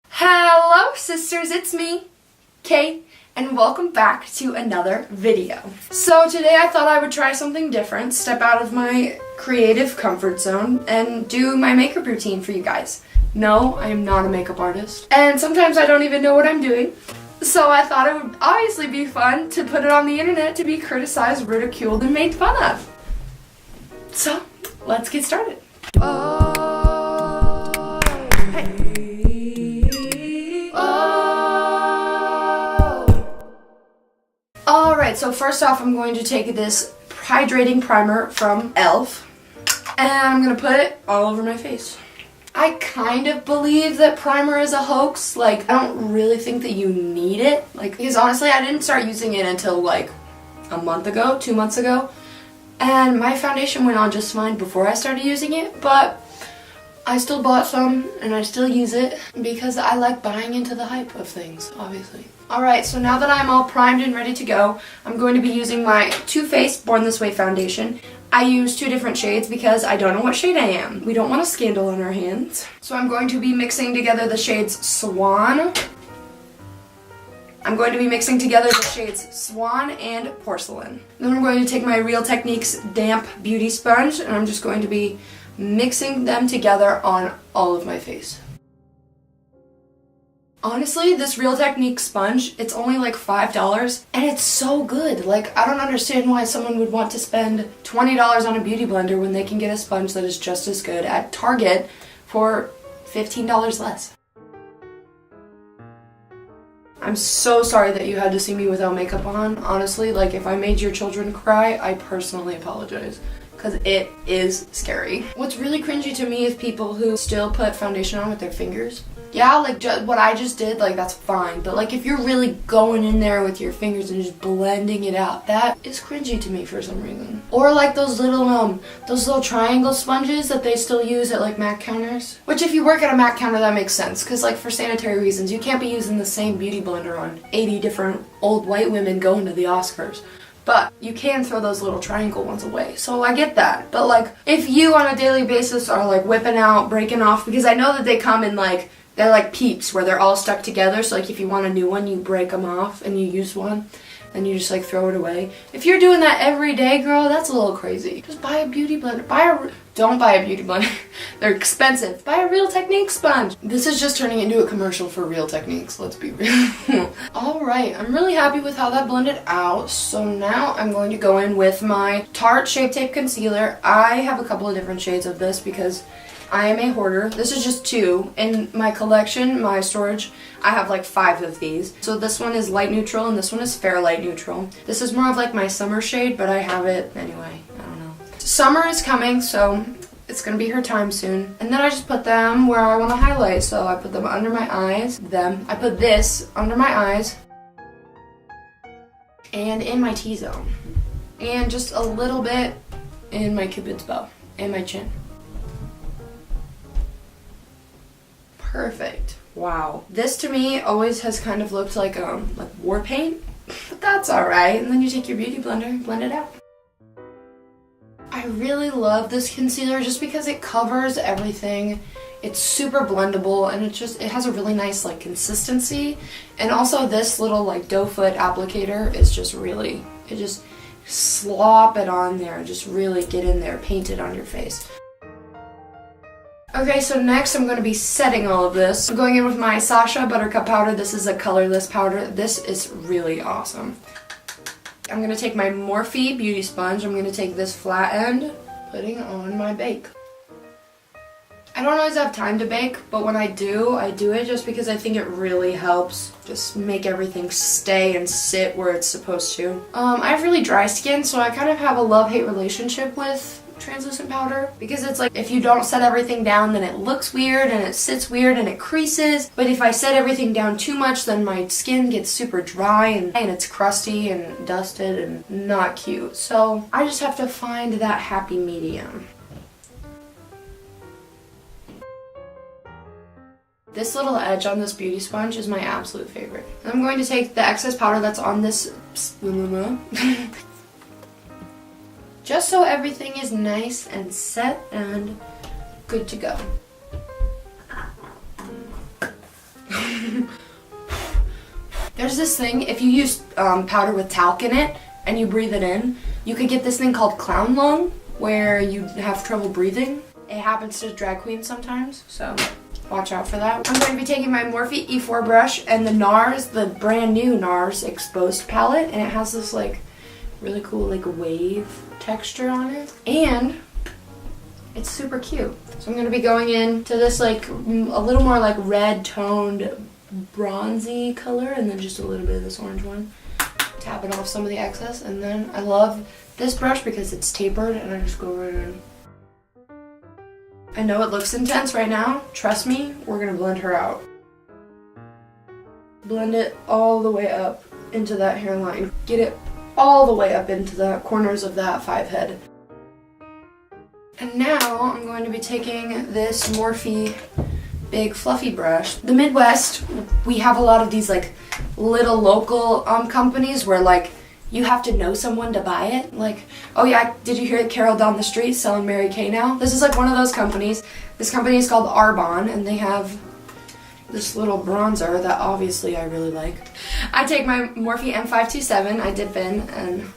Hello sisters, it's me, Kate, and welcome back to another video. So today I thought I would try something different, step out of my creative comfort zone, and do my makeup routine for you guys. No, I am not a makeup artist, and sometimes I don't even know what I'm doing. So I thought it would obviously be fun to put it on the internet to be criticized, ridiculed, and made fun of. So, let's get started. Alright, so first off I'm going to take this hydrating primer from e.l.f. and I'm going to put it all over my face. I kind of believe that primer is a hoax. Like, I don't really think that you need it. Like, because honestly I didn't start using it until like a month ago, 2 months ago. And my foundation went on just fine before I started using it, but I still bought some and I still use it because I like buying into the hype of things, obviously. Alright, so now that I'm all primed and ready to go, I'm going to be using my Too Faced Born This Way foundation. I use 2 different shades because I don't know what shade I am. We don't want a scandal on our hands. So I'm going to be mixing together the shades Swan. I'm going to be mixing together the shades Swan and Porcelain. Then I'm going to take my Real Techniques damp beauty sponge and I'm just going to be mixing them together on all of my face. Honestly, this Real Techniques sponge, it's only like $5 and it's so good. Like, I don't understand why someone would want to spend $20 on a beauty blender when they can get a sponge that is just as good at Target for $15 less. I'm so sorry that you had to see me without makeup on. Honestly, like, if I made your children cry, I personally apologize. Because it is scary. What's really cringy to me is people who still put foundation on with their fingers. Yeah, like what I just did, like that's fine. But like if you're really going in there with your fingers and just blending it out, that is cringy to me for some reason. Or like those little triangle sponges that they still use at like Mac counters. Which if you work at a Mac counter, that makes sense. Because like for sanitary reasons, you can't be using the same beauty blender on 80 different old white women going to the Oscars. But you can throw those little triangle ones away. So I get that. But like, if you on a daily basis are like whipping out, breaking off, because I know that they come in like, they're like Peeps where they're all stuck together. So like if you want a new one, you break them off and you use one and you just like throw it away. If you're doing that every day, girl, that's a little crazy. Just buy a beauty blender. Don't buy a beauty blender. They're expensive. Buy a Real Techniques sponge. This is just turning into a commercial for Real Techniques, let's be real. Alright, I'm really happy with how that blended out. So now I'm going to go in with my Tarte Shape Tape Concealer. I have a couple of different shades of this because I am a hoarder. This is just 2. In my collection, my storage, I have like 5 of these. So this one is light neutral and this one is fair light neutral. This is more of like my summer shade, but I have it anyway. I don't know. Summer is coming, so it's gonna be her time soon. And then I just put them where I want to highlight. So I put them under my eyes. I put this under my eyes and in my T-zone. And just a little bit in my Cupid's bow and my chin. Perfect. Wow. This to me always has kind of looked like war paint, but that's alright. And then you take your beauty blender and blend it out. I really love this concealer just because it covers everything. It's super blendable and it has a really nice like consistency. And also this little like doe foot applicator is just really, it just slop it on there, just really get in there, paint it on your face. Okay, so next I'm going to be setting all of this. I'm going in with my Sasha Buttercup powder. This is a colorless powder. This is really awesome. I'm going to take my Morphe beauty sponge. I'm going to take this flat end, putting on my bake. I don't always have time to bake, but when I do it just because I think it really helps just make everything stay and sit where it's supposed to. I have really dry skin, so I kind of have a love-hate relationship with translucent powder because it's like if you don't set everything down then it looks weird and it sits weird and it creases, but if I set everything down too much then my skin gets super dry and it's crusty and dusted and not cute. So I just have to find that happy medium. This little edge on this beauty sponge is my absolute favorite. And I'm going to take the excess powder that's on this just so everything is nice and set and good to go. There's this thing, if you use powder with talc in it and you breathe it in, you could get this thing called clown lung, where you have trouble breathing. It happens to drag queens sometimes, so watch out for that. I'm going to be taking my Morphe E4 brush and the NARS, the brand new NARS Exposed palette, and it has this like really cool like wave texture on it, and it's super cute. So I'm going to be going into this like a little more like red toned bronzy color, and then just a little bit of this orange one. Tapping off some of the excess, and then I love this brush because it's tapered and I just go right in. I know it looks intense right now. Trust me, we're gonna blend her out. Blend it all the way up into that hairline. Get it all the way up into the corners of that 5 head. And now I'm going to be taking this Morphe big fluffy brush. The Midwest, we have a lot of these like little local companies where like you have to know someone to buy it. Like, oh yeah, did you hear Carol down the street selling Mary Kay now? This is like one of those companies. This company is called Arbonne, and they have this little bronzer that obviously I really like. I take my Morphe M527, I dip in and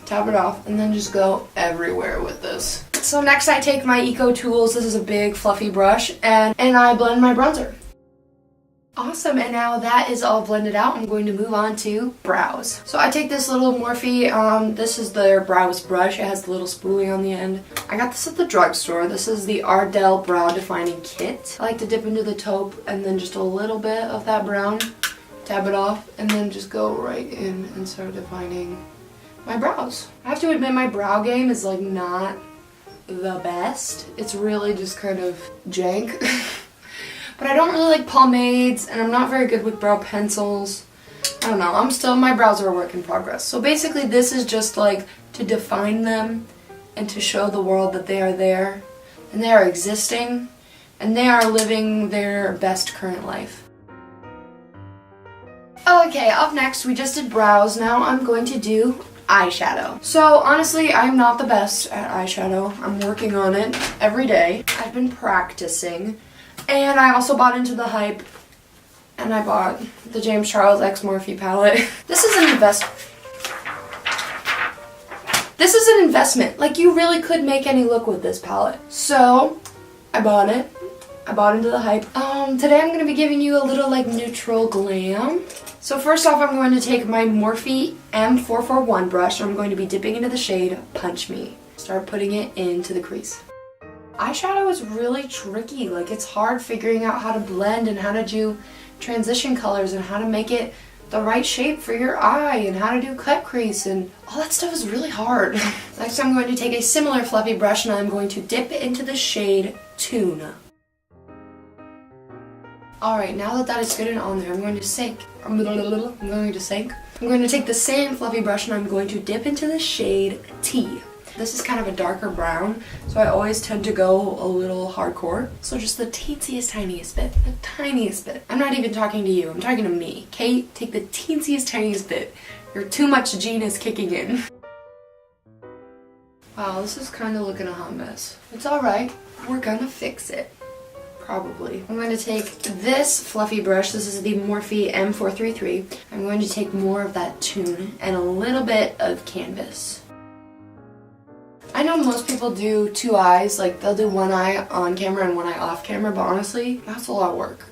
tap it off, and then just go everywhere with this. So next I take my Eco Tools, this is a big fluffy brush, and I blend my bronzer. Awesome, and now that is all blended out, I'm going to move on to brows. So I take this little Morphe, this is their brows brush, it has the little spoolie on the end. I got this at the drugstore. This is the Ardell Brow Defining Kit. I like to dip into the taupe and then just a little bit of that brown, tap it off, and then just go right in and start defining my brows. I have to admit my brow game is like not the best. It's really just kind of jank. But I don't really like pomades, and I'm not very good with brow pencils. I don't know, my brows are a work in progress. So basically this is just like to define them and to show the world that they are there, and they are existing, and they are living their best current life. Okay, up next we just did brows. Now I'm going to do eyeshadow. So honestly, I'm not the best at eyeshadow. I'm working on it every day. I've been practicing. And I also bought into the hype, and I bought the James Charles X Morphe palette. This is an investment. Like, you really could make any look with this palette. So, I bought it. I bought into the hype. Today I'm going to be giving you a little, like, neutral glam. So first off, I'm going to take my Morphe M441 brush, and I'm going to be dipping into the shade Punch Me. Start putting it into the crease. Eyeshadow is really tricky. Like, it's hard figuring out how to blend and how to do transition colors and how to make it the right shape for your eye and how to do cut crease, and all that stuff is really hard. Next, I'm going to take a similar fluffy brush and I'm going to dip it into the shade Tune. Alright, now that is good and on there, I'm going to take the same fluffy brush and I'm going to dip into the shade Tea. This is kind of a darker brown, so I always tend to go a little hardcore. So just the teensiest, tiniest bit. The tiniest bit. I'm not even talking to you, I'm talking to me. Kate, take the teensiest, tiniest bit. Your too much gene is kicking in. Wow, this is kind of looking a hot mess. It's alright. We're gonna fix it. Probably. I'm going to take this fluffy brush. This is the Morphe M433. I'm going to take more of that Tune and a little bit of canvas. I know most people do 2 eyes, like they'll do 1 eye on camera and 1 eye off camera, but honestly, that's a lot of work.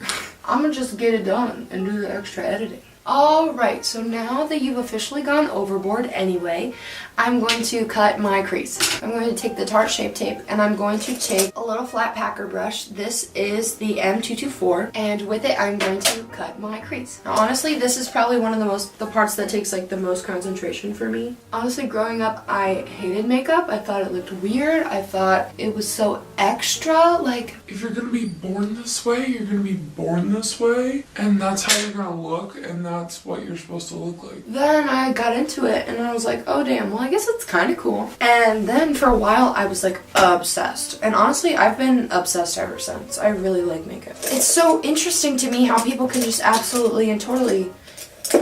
I'm gonna just get it done and do the extra editing. Alright, so now that you've officially gone overboard anyway, I'm going to cut my crease. I'm going to take the Tarte Shape Tape and I'm going to take a little flat packer brush. This is the M224, and with it I'm going to cut my crease. Now honestly, this is probably one of the parts that takes like the most concentration for me. Honestly, growing up I hated makeup. I thought it looked weird. I thought it was so extra. Like, if you're gonna be born this way, you're gonna be born this way, and that's how you're gonna look, and that's what you're supposed to look like. Then I got into it and I was like, oh damn, well I guess it's kind of cool. And then for a while I was like obsessed. And honestly, I've been obsessed ever since. I really like makeup. It's so interesting to me how people can just absolutely and totally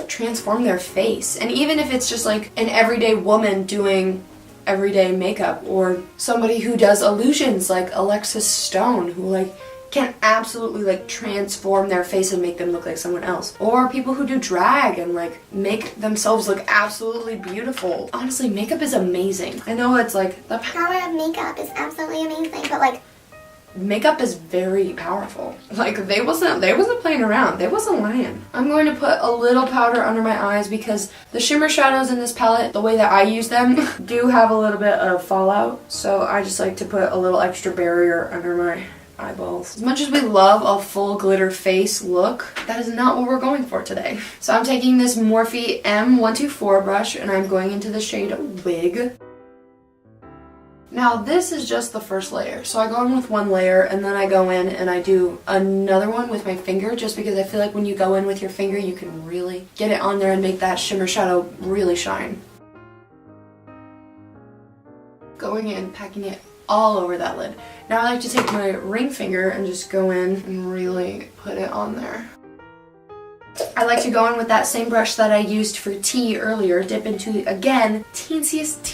transform their face. And even if it's just like an everyday woman doing everyday makeup, or somebody who does illusions like Alexis Stone, who like can absolutely like transform their face and make them look like someone else, or people who do drag and like make themselves look absolutely beautiful. Honestly, makeup is amazing. I know it's like the power of makeup is absolutely amazing, but like makeup is very powerful. Like they wasn't playing around. They wasn't lying. I'm going to put a little powder under my eyes because the shimmer shadows in this palette, the way that I use them, do have a little bit of fallout. So I just like to put a little extra barrier under my eyeballs. As much as we love a full glitter face look, that is not what we're going for today. So I'm taking this Morphe M124 brush and I'm going into the shade Wig. Now this is just the first layer, so I go in with one layer and then I go in and I do another one with my finger, just because I feel like when you go in with your finger you can really get it on there and make that shimmer shadow really shine. Going in, packing it all over that lid. Now I like to take my ring finger and just go in and really put it on there. I like to go in with that same brush that I used for tea earlier, dip into, again, teeniest,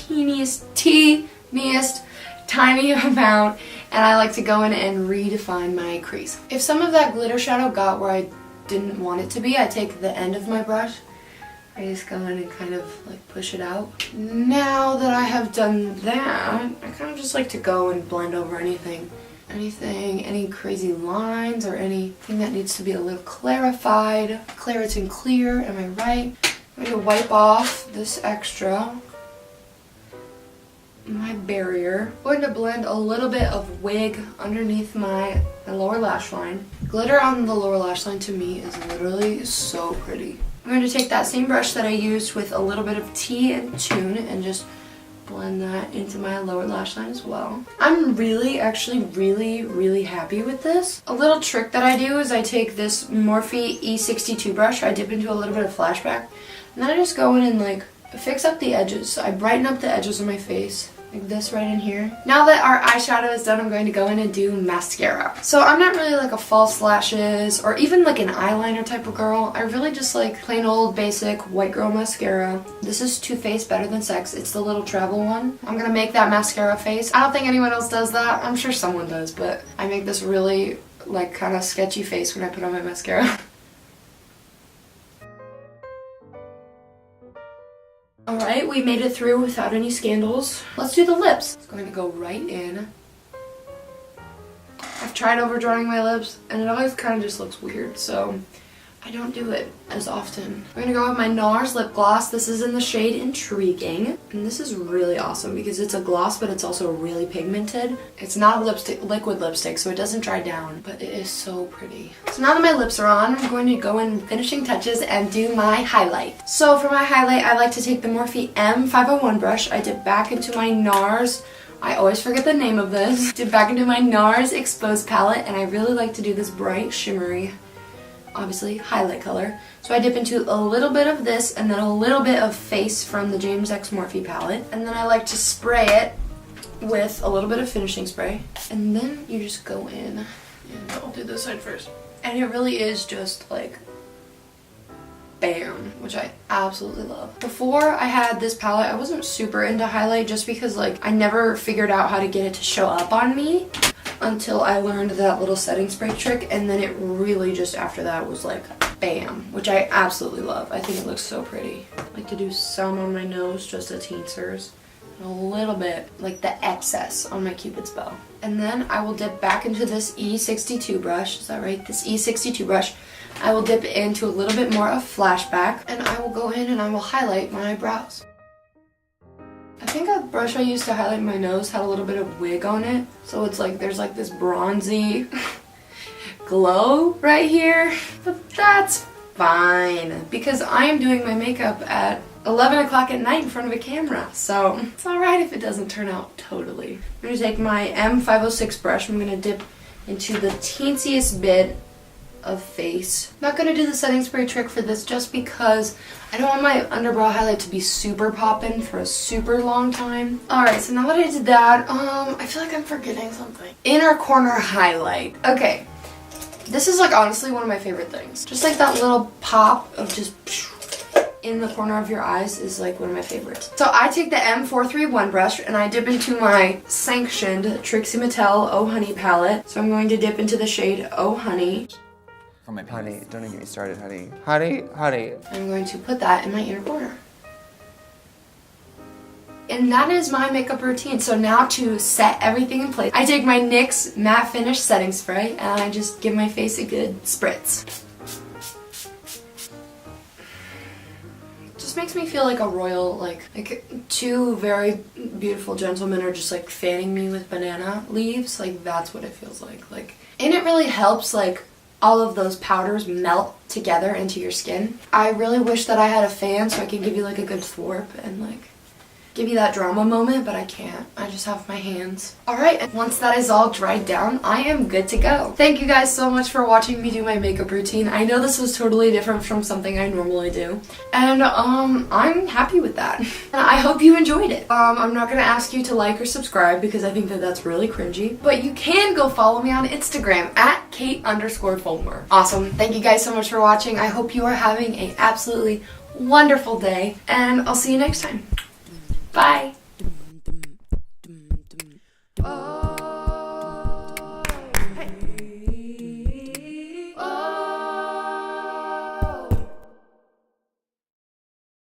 tiny amount, and I like to go in and redefine my crease. If some of that glitter shadow got where I didn't want it to be, I take the end of my brush, I just go in and kind of like push it out. Now that I have done that, I kind of just like to go and blend over anything, any crazy lines or anything that needs to be a little clarified. Claritin clear, am I right? I'm going to wipe off this extra, my barrier. I'm going to blend a little bit of Wig underneath my lower lash line. Glitter on the lower lash line to me is literally so pretty. I'm going to take that same brush that I used with a little bit of tea and tune and just blend that into my lower lash line as well. I'm actually really happy with this. A little trick that I do is I take this Morphe E62 brush, I dip into a little bit of flashback, and then I just go in and like fix up the edges. I brighten up the edges of my face. Like this right in here. Now that our eyeshadow is done, I'm going to go in and do mascara. So I'm not really like a false lashes or even like an eyeliner type of girl. I really just like plain old basic white girl mascara. This is Too Faced Better Than Sex. It's the little travel one. I'm gonna make that mascara face. I don't think anyone else does that. I'm sure someone does, but I make this really like kind of sketchy face when I put on my mascara. Alright, we made it through without any scandals. Let's do the lips. It's going to go right in. I've tried overdrawing my lips and it always kind of just looks weird, so I don't do it as often. I'm going to go with my NARS lip gloss. This is in the shade Intriguing. And this is really awesome because it's a gloss, but it's also really pigmented. It's not a liquid lipstick, so it doesn't dry down, but it is so pretty. So now that my lips are on, I'm going to go in finishing touches and do my highlight. So for my highlight, I like to take the Morphe M501 brush. I dip back into my NARS. I always forget the name of this. Dip back into my NARS Exposed palette, and I really like to do this bright, shimmery, obviously highlight color. So I dip into a little bit of this and then a little bit of Face from the James X Morphe palette. And then I like to spray it with a little bit of finishing spray. And then you just go in, and I'll do this side first. And it really is just like bam, which I absolutely love. Before I had this palette, I wasn't super into highlight just because like I never figured out how to get it to show up on me until I learned that little setting spray trick, and then it really just after that was like bam, which I absolutely love. I think it looks so pretty. I like to do some on my nose, just a teensers, and a little bit like the excess on my Cupid's bow. And then I will dip back into this E62 brush, is that right? This E62 brush. I will dip into a little bit more of flashback, and I will go in and I will highlight my brows. I think a brush I used to highlight my nose had a little bit of wig on it, so it's like there's like this bronzy glow right here, but that's fine because I am doing my makeup at 11 o'clock at night in front of a camera, so it's alright if it doesn't turn out totally. I'm going to take my M506 brush, I'm going to dip into the teensiest bit of face. I'm not gonna do the setting spray trick for this just because I don't want my underbrow highlight to be super poppin' for a super long time. Alright, so now that I did that, I feel like I'm forgetting something. Inner corner highlight. Okay. This is like honestly one of my favorite things. Just like that little pop of just in the corner of your eyes is like one of my favorites. So I take the M431 brush and I dip into my sanctioned Trixie Mattel Oh Honey palette. So I'm going to dip into the shade Oh Honey. From my Honey, don't even get me started, honey. Honey, honey. I'm going to put that in my inner corner. And that is my makeup routine. So now to set everything in place, I take my NYX Matte Finish Setting Spray and I just give my face a good spritz. Just makes me feel like a royal, like two very beautiful gentlemen are just like fanning me with banana leaves. Like that's what it feels like. And it really helps like all of those powders melt together into your skin. I really wish that I had a fan so I could give you like a good thwarp and like give you that drama moment, but I can't. I just have my hands. Alright, and once that is all dried down, I am good to go. Thank you guys so much for watching me do my makeup routine. I know this was totally different from something I normally do. And I'm happy with that. And I hope you enjoyed it. I'm not gonna ask you to like or subscribe because I think that that's really cringy. But you can go follow me on Instagram at Kate_Fulmer. Awesome. Thank you guys so much for watching. I hope you are having an absolutely wonderful day. And I'll see you next time. Bye!